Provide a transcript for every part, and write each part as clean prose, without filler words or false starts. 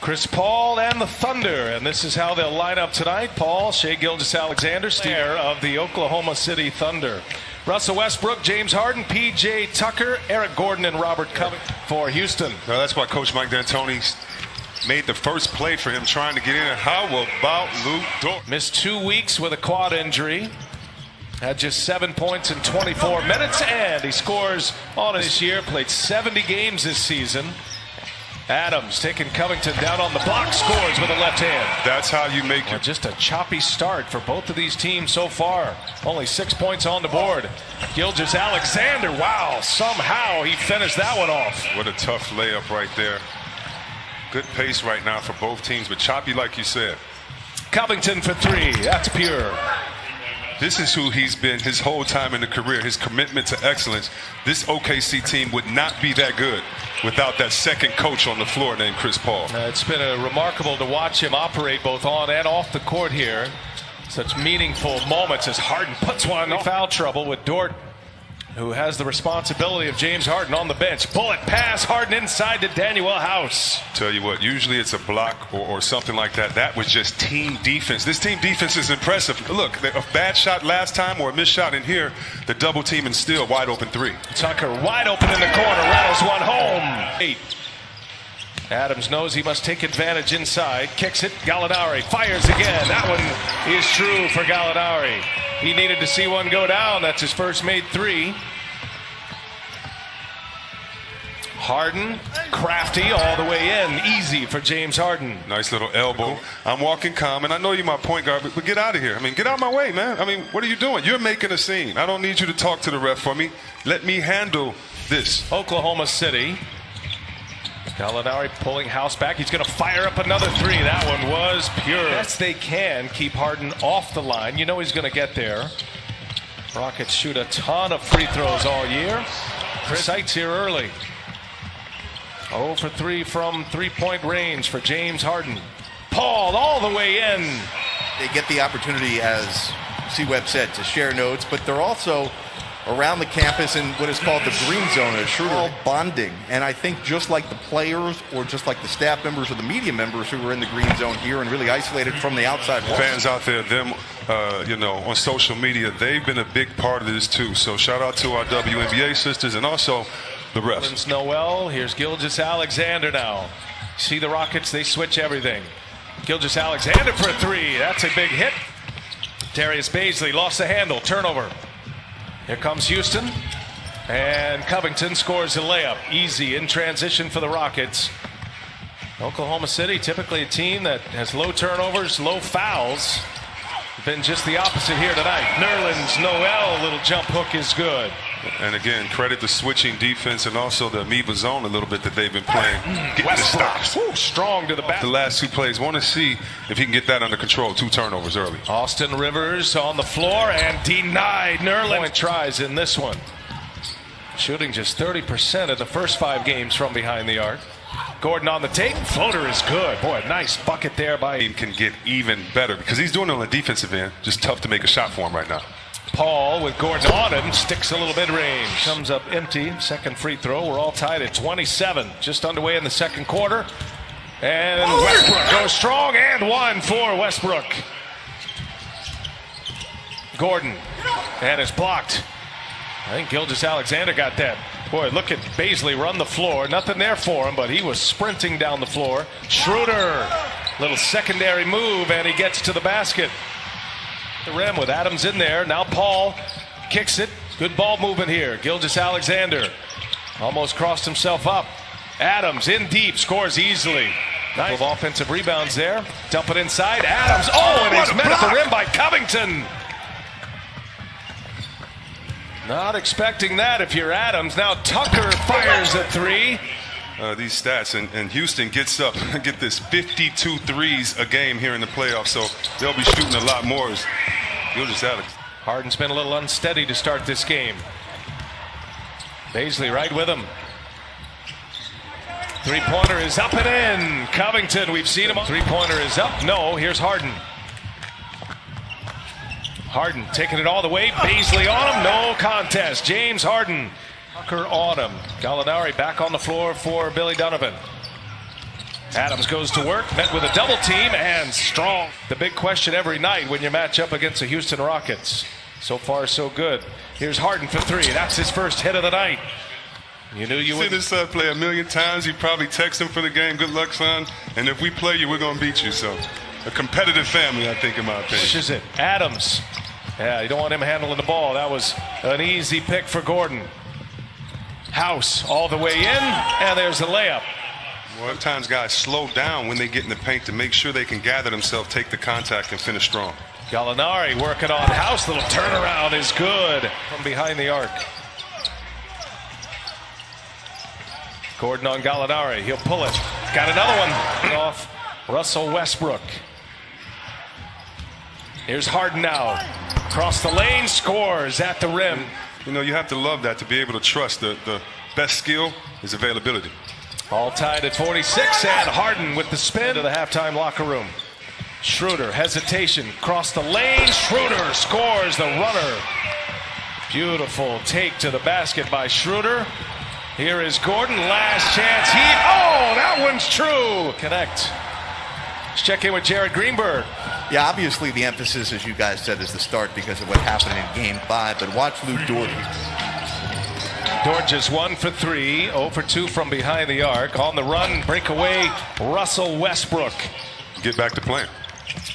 Chris Paul and the Thunder, and this is how they'll line up tonight. Paul, Shai Gilgeous-Alexander, Steer of the Oklahoma City Thunder. Russell Westbrook, James Harden, P.J. Tucker, Eric Gordon, and Robert Covington for Houston. Well, that's why Coach Mike D'Antoni made the first play for him, trying to get in. How about Luke Dort? Missed 2 weeks with a quad injury. Had just 7 points in 24 minutes, and he scores on this year. Played 70 games this season. Adams taking Covington down on the block, scores with a left hand. That's how you make it. Just a choppy start for both of these teams so far. Only 6 points on the board. Gilgeous-Alexander, wow, somehow he finished that one off. What a tough layup right there. Good pace right now for both teams, but choppy like you said. Covington for three, that's pure. This is who he's been his whole time in the career, his commitment to excellence. This OKC team would not be that good without that second coach on the floor named Chris Paul. It's been remarkable to watch him operate both on and off the court here. Such meaningful moments as Harden puts one in foul trouble with Dort, who has the responsibility of James Harden on the bench. Bullet pass, Harden inside to Daniel House. Tell you what, usually it's a block or something like that. That was just team defense. This team defense is impressive. Look, a bad shot last time or a missed shot in here, the double team and still wide open three. Tucker wide open in the corner, rattles one home. 8. Adams knows he must take advantage inside, kicks it, Gallinari fires again. That one is true for Gallinari. He needed to see one go down. That's his first made three. Harden, crafty all the way in. Easy for James Harden. Nice little elbow. I'm walking calm, and I know you're my point guard, but get out of here. I mean, get out of my way, man. I mean, what are you doing? You're making a scene. I don't need you to talk to the ref for me. Let me handle this. Oklahoma City. Gallinari pulling House back. He's going to fire up another three. That one was pure. Best they can keep Harden off the line. You know he's going to get there. Rockets shoot a ton of free throws all year. Chris Sites here early. 0 for 3 from three-point range for James Harden. Paul all the way in. They get the opportunity, as C-Webb said, to share notes, but they're also around the campus in what is called the green zone, a Schroeder bonding. And I think just like the players or just like the staff members or the media members who were in the green zone here and really isolated from the outside world. Fans out there, them, on social media, they've been a big part of this too. So shout out to our WNBA sisters and also the refs. Noel, here's Gilgeous-Alexander now. See the Rockets, they switch everything. Gilgeous-Alexander for a three. That's a big hit. Darius Baisley lost the handle. Turnover. Here comes Houston, and Covington scores a layup. Easy in transition for the Rockets. Oklahoma City, typically a team that has low turnovers, low fouls. Been just the opposite here tonight. Nerlens Noel, little jump hook is good. And again, credit the switching defense and also the amoeba zone a little bit that they've been playing. Getting the stops. Strong to the back. The last two plays, want to see if he can get that under control. 2 turnovers early. Austin Rivers on the floor and denied. Nerlens tries in this one. Shooting just 30% of the first 5 games from behind the arc. Gordon on the take. Floater is good. Boy, nice bucket there by. He can get even better because he's doing it on the defensive end. Just tough to make a shot for him right now. Paul with Gordon on him, sticks a little mid-range. Comes up empty, second free throw. We're all tied at 27, just underway in the second quarter. And Westbrook goes strong, and one for Westbrook. Gordon, and it's blocked. I think Gilgeous-Alexander got that. Boy, look at Baisley run the floor. Nothing there for him, but he was sprinting down the floor. Schroeder, little secondary move, and he gets to the basket. The rim with Adams in there. Now Paul kicks it. Good ball movement here. Gilgeous-Alexander almost crossed himself up. Adams in deep, scores easily. Nice offensive rebounds there. Dump it inside. Adams. Oh, and it's met at the rim by Covington. Not expecting that if you're Adams. Now Tucker fires a three. These stats, and Houston gets up, get this 52 threes a game here in the playoffs, so they'll be shooting a lot more. Gilgeous-Alexander. Harden's been a little unsteady to start this game. Baisley right with him. Three-pointer is up and in. Covington, we've seen him. Three-pointer is up. No, here's Harden. Harden taking it all the way. Baisley on him. No contest. James Harden. Tucker on him. Gallinari back on the floor for Billy Donovan. Adams goes to work, met with a double team, and strong. The big question every night when you match up against the Houston Rockets. So far, so good. Here's Harden for three. That's his first hit of the night. You knew you would. Seen his son play a million times. You probably text him for the game. Good luck, son. And if we play you, we're going to beat you. So a competitive family, I think, in my opinion. Pushes it. Adams. Yeah, you don't want him handling the ball. That was an easy pick for Gordon. House all the way in, and there's a layup. Well, at times guys slow down when they get in the paint to make sure they can gather themselves, take the contact, and finish strong. Gallinari working on House. Little turnaround is good from behind the arc. Gordon on Gallinari. He'll pull it. Got another one off Russell Westbrook. Here's Harden now. Across the lane, scores at the rim. You know, you have to love that, to be able to trust the best skill is availability. All tied at 46, and Harden with the spin to the halftime locker room. Schroeder, hesitation, across the lane. Schroeder scores the runner. Beautiful take to the basket by Schroeder. Here is Gordon, last chance. Oh, that one's true. Connect. Let's check in with Jared Greenberg. Yeah, obviously the emphasis, as you guys said, is the start because of what happened in Game 5. But watch Lou Dort. Dort just 1 for 3, 0 for 2 from behind the arc. On the run, breakaway, Russell Westbrook. Get back to playing.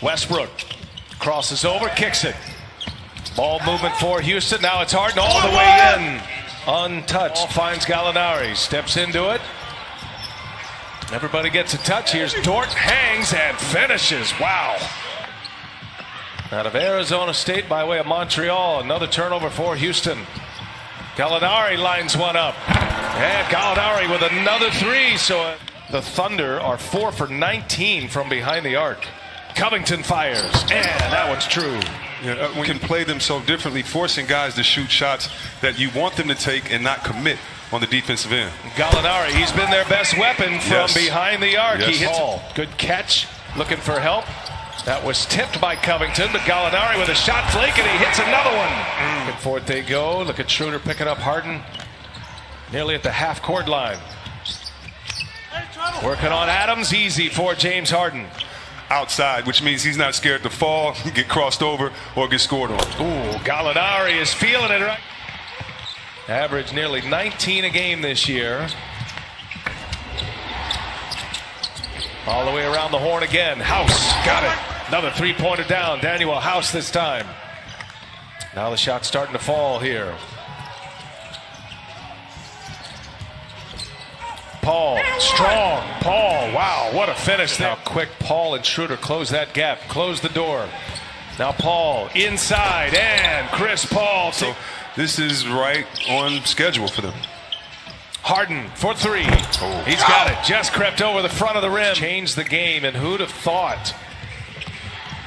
Westbrook crosses over, kicks it. Ball movement for Houston. Now it's Harden all the way in. Untouched. Finds Gallinari. Steps into it. Everybody gets a touch. Here's Dort. Hangs and finishes. Wow. Out of Arizona State by way of Montreal. Another turnover for Houston. Gallinari lines one up. And Gallinari with another three. So the Thunder are 4 for 19 from behind the arc. Covington fires. And that one's true. Yeah, we can play them so differently, forcing guys to shoot shots that you want them to take and not commit on the defensive end. Gallinari, he's been their best weapon from behind the arc. Yes. He hits ball. Good catch. Looking for help. That was tipped by Covington, but Gallinari with a shot flake, and he hits another one. Back and forth they go. Look at Schroeder picking up Harden. Nearly at the half-court line. Working on Adams. Easy for James Harden. Outside, which means he's not scared to fall, get crossed over, or get scored on. Ooh, Gallinari is feeling it right. Average nearly 19 a game this year. All the way around the horn again. House got it. Another three-pointer down. Daniel House this time. Now the shot's starting to fall here. Paul, strong. Paul, wow, what a finish there. How quick Paul and Schroeder close that gap, close the door. Now Paul inside, and Chris Paul. So this is right on schedule for them. Harden for three. Oh. He's got it. Just crept over the front of the rim. Changed the game, and who'd have thought?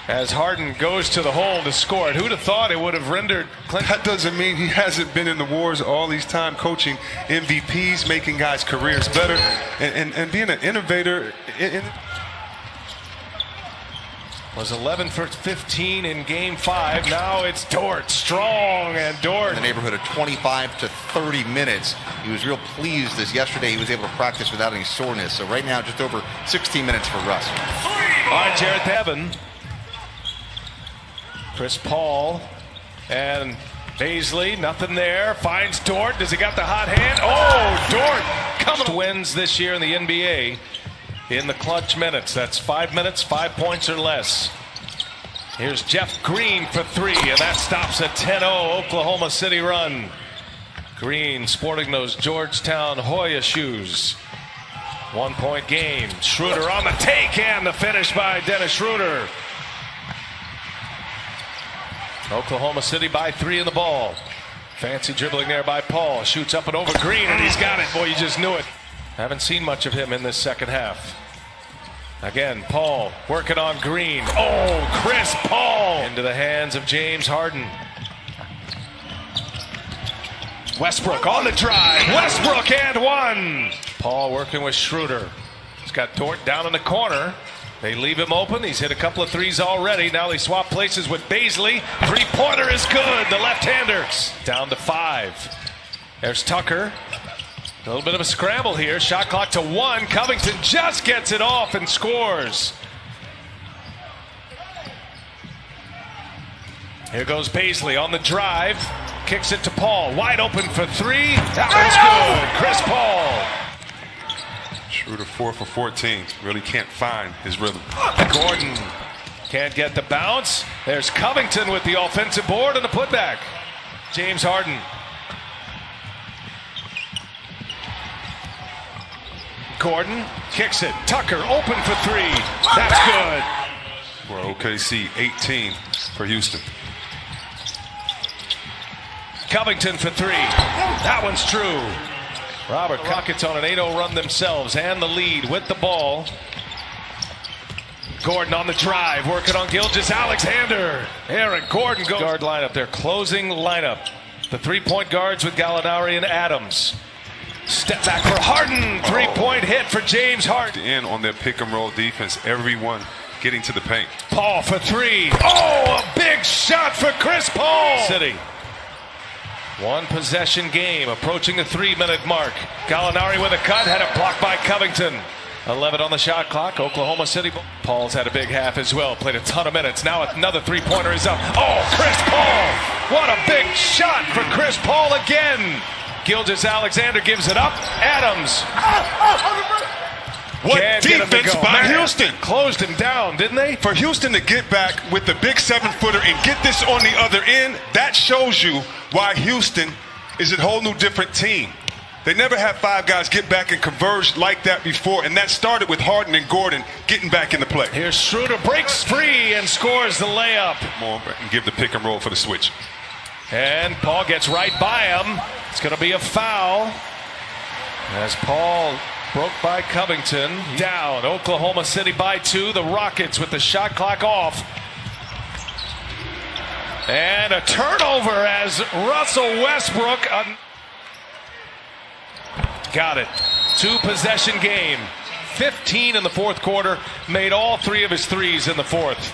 As Harden goes to the hole to score it, who'd have thought it would have rendered Clinton? That doesn't mean he hasn't been in the wars all these time, coaching MVPs, making guys' careers better, and being an innovator. Was 11 for 15 in Game 5. Now it's Dort, strong, and Dort. In the neighborhood of 25 to 30 minutes. He was real pleased as yesterday he was able to practice without any soreness. So right now, just over 16 minutes for Russ. All right, Jared Bevan. Chris Paul and Baisley, nothing there. Finds Dort. Does he got the hot hand? Oh, Dort coming. Wins this year in the NBA in the clutch minutes. That's 5 minutes, 5 points or less. Here's Jeff Green for three, and that stops a 10-0 Oklahoma City run. Green sporting those Georgetown Hoya shoes. 1 point game. Schroeder on the take, and the finish by Dennis Schroeder. Oklahoma City by 3 in the ball. Fancy dribbling there by Paul. Shoots up and over Green, and he's got it. Boy, you just knew it. Haven't seen much of him in this second half. Again, Paul working on Green. Oh, Chris Paul! Into the hands of James Harden. Westbrook on the drive. Westbrook and one! Paul working with Schroeder. He's got Dort down in the corner. They leave him open. He's hit a couple of threes already. Now they swap places with Baisley. Three-pointer is good. The left-hander down to 5. There's Tucker. A little bit of a scramble here. Shot clock to 1. Covington just gets it off and scores. Here goes Paisley on the drive. Kicks it to Paul. Wide open for 3. That one's good. Chris Paul. Schroeder 4 for 14. Really can't find his rhythm. Gordon can't get the bounce. There's Covington with the offensive board and the putback. James Harden. Gordon kicks it. Tucker open for 3. That's good. For OKC, 18 for Houston. Covington for 3. That one's true. Robert Rockets on an 8-0 run themselves and the lead with the ball. Gordon on the drive, working on Gilgeous-Alexander. Aaron Gordon goes. Guard lineup, their closing lineup. The 3-point guards with Gallinari and Adams. Step back for Harden. 3-point hit for James Harden. In on their pick and roll defense, everyone getting to the paint. Paul for 3. Oh, a big shot for Chris Paul. City. One possession game approaching the 3-minute mark. Gallinari with a cut, had it blocked by Covington. 11 on the shot clock. Oklahoma City. Paul's had a big half as well. Played a ton of minutes. Now another 3-pointer is up. Oh, Chris Paul. What a big shot for Chris Paul again. Gilgeous-Alexander gives it up. Adams. What defense by Houston. Closed him down, didn't they? For Houston to get back with the big 7-footer and get this on the other end, that shows you why Houston is a whole new different team. They never had 5 guys get back and converge like that before, and that started with Harden and Gordon getting back in the play. Here's Schroeder, breaks free and scores the layup. More and give the pick and roll for the switch. And Paul gets right by him. It's going to be a foul. As Paul broke by Covington. Down. Oklahoma City by 2. The Rockets with the shot clock off. And a turnover as Russell Westbrook. Got it. 2-possession game. 15 in the fourth quarter. Made all 3 of his threes in the fourth.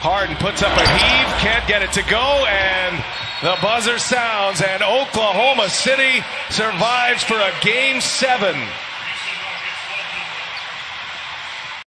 Harden puts up a heave. Can't get it to go. And the buzzer sounds. And Oklahoma City survives for a Game 7.